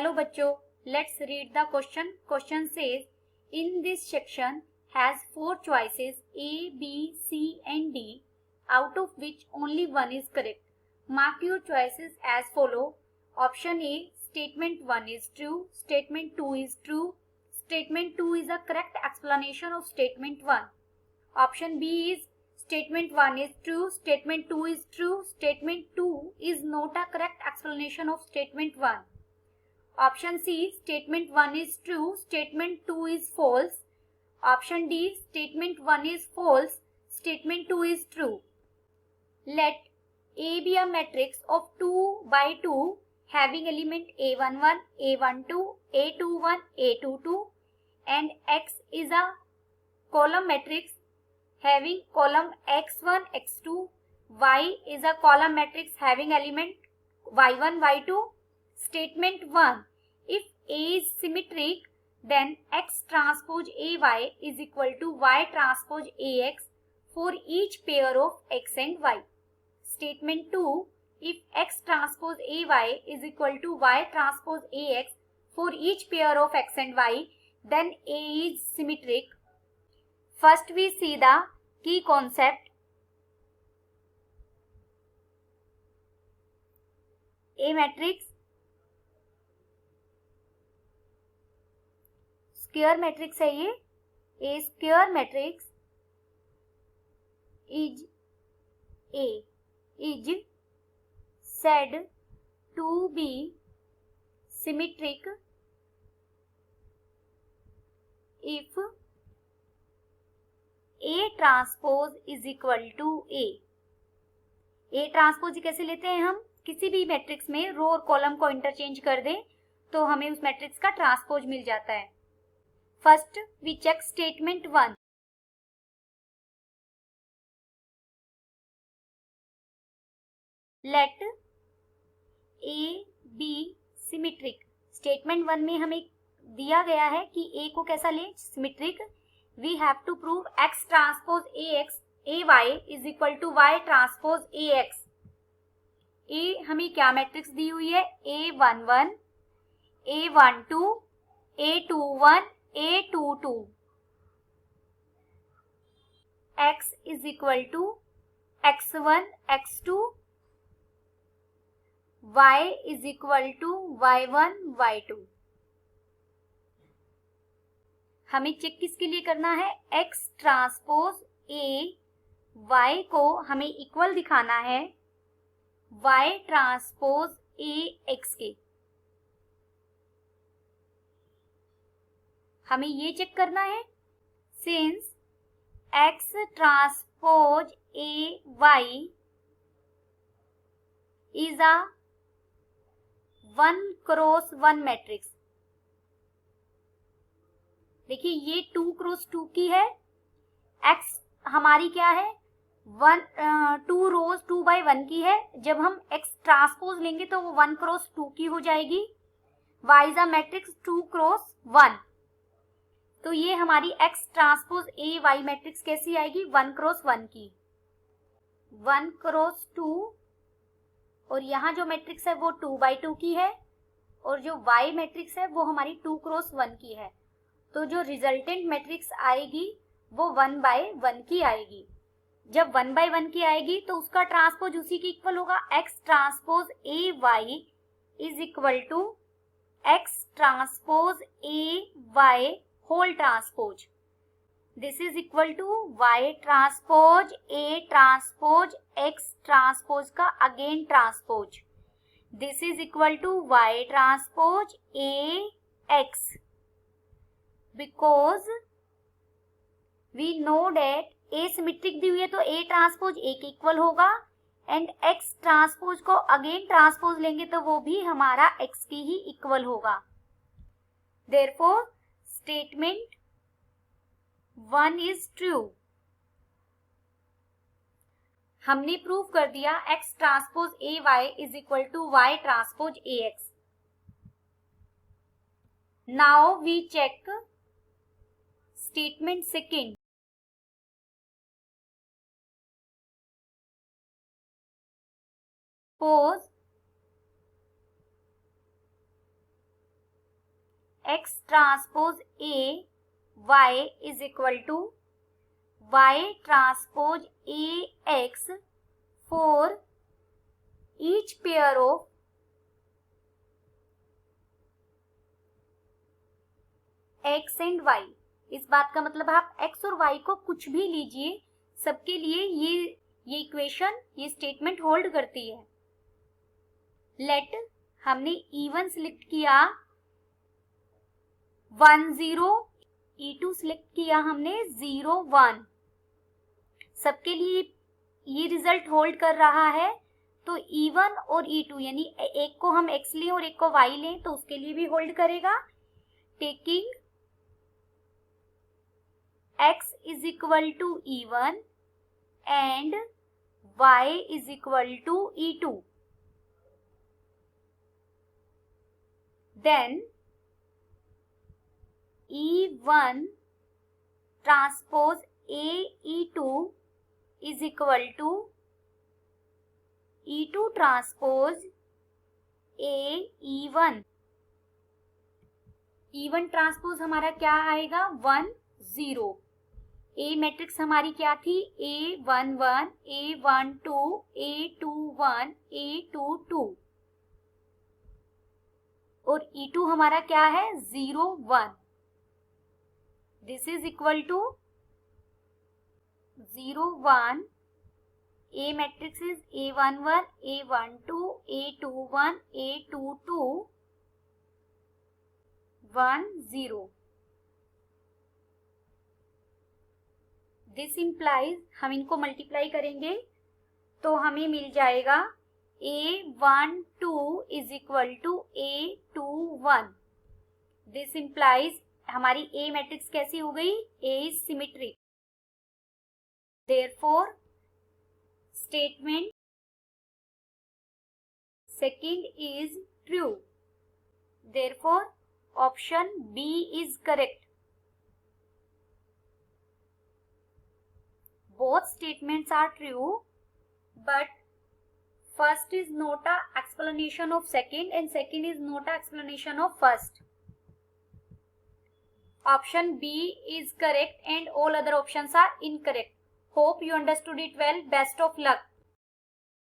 चलो बच्चों, let's read the question. Question says, in this section has 4 choices A, B, C and D, out of which only one is correct. Mark your choices as follow. Option A, statement 1 is true, statement 2 is true, statement 2 is a correct explanation of statement 1. Option B is statement 1 is true, statement 2 is true, statement 2 is not a correct explanation of statement 1. Option C, statement 1 is true, statement 2 is false. Option D, statement 1 is false, statement 2 is true. Let A be a matrix of 2 by 2 having element A11, A12, A21, A22 and X is a column matrix having column x1, x2, y is a column matrix having element y1, y2. Statement 1. If A is symmetric, then X transpose AY is equal to Y transpose AX for each pair of X and Y. Statement 2. If X transpose AY is equal to Y transpose AX for each pair of X and Y, then A is symmetric. First we see the key concept. A matrix, square matrix है ये. A square matrix is said to be symmetric if A transpose is equal to A. A transpose कैसे लेते हैं हम? किसी भी matrix में रो और कॉलम को इंटरचेंज कर दें तो हमें उस मैट्रिक्स का ट्रांसपोज मिल जाता है. First we check statement 1. Let A B symmetric. Statement 1 में हमें दिया गया है कि A को कैसा लें? Symmetric. We have to prove X transpose AX AY is equal to Y transpose AX. A हमें क्या मैट्रिक्स दी हुई है? A11, A12, A21, A22. X is equal to X1, X2, Y is equal to Y1, Y2. हमें check किसके लिए करना है? X transpose A Y को हमें इक्वल दिखाना है Y ट्रांसपोज A X के. हमें ये चेक करना है since X transpose A Y is a 1 cross 1 matrix. देखिए ये 2 क्रॉस 2 की है. X हमारी क्या है? 2 रोज 2 बाई 1 की है. जब हम X ट्रांसपोज लेंगे तो वो 1 क्रॉस 2 की हो जाएगी. Y is a matrix 2 cross 1. तो ये हमारी X transpose A Y matrix कैसी आएगी? 1 क्रॉस 1 की. 1 क्रॉस 2 और यहाँ जो मैट्रिक्स है वो 2 बाई 2 की है और जो Y मैट्रिक्स है वो हमारी 2 क्रॉस 1 की है. तो जो रिजल्टेंट मैट्रिक्स आएगी वो 1 बाय 1 की आएगी. जब 1 बाय 1 की आएगी तो उसका ट्रांसपोज उसी की इक्वल होगा. X transpose A Y is equal to X transpose A Y whole transpose. This is equal to Y transpose A transpose X transpose का again transpose. This is equal to Y transpose A X. Because we know that A symmetric दी हुई है तो A transpose A के equal होगा and X transpose को again transpose लेंगे तो वो भी हमारा X की ही इक्वल होगा. Therefore statement 1 is true. हमने प्रूव कर दिया X transpose AY is equal to Y transpose AX. Now we check statement second. Suppose x transpose A y is equal to y transpose A x for each pair of x and y। इस बात का मतलब आप x और y को कुछ भी लीजिए, सबके लिए ये इक्वेशन, ये स्टेटमेंट होल्ड करती है। लेट हमने E1 सिलेक्ट किया 1 0, E2 सिलेक्ट किया हमने 0 1, सबके लिए ये रिजल्ट होल्ड कर रहा है। तो E1 और E2 यानी एक को हम x लें और एक को y लें तो उसके लिए भी होल्ड करेगा। Taking x is equal to E1 and y is equal to E2, then E1 transpose A E2 is equal to E2 transpose A E1। E1 transpose हमारा क्या आएगा 1 0। ए मैट्रिक्स हमारी क्या थी A11 A12 A21 A22 और E2 हमारा क्या है 0 1। This is equal to 0 1। A matrix is A11 A12 A21 A22 1 0। This implies, हम इनको मल्टीप्लाई करेंगे तो हमें मिल जाएगा A12 is equal to A21। This implies हमारी ए मैट्रिक्स कैसी हो गई, A is symmetric. Therefore statement second is true. Therefore option B is correct. Both statements are true, but first is not an explanation of second and second is not an explanation of first. Option B is correct and all other options are incorrect. Hope you understood it well. Best of luck.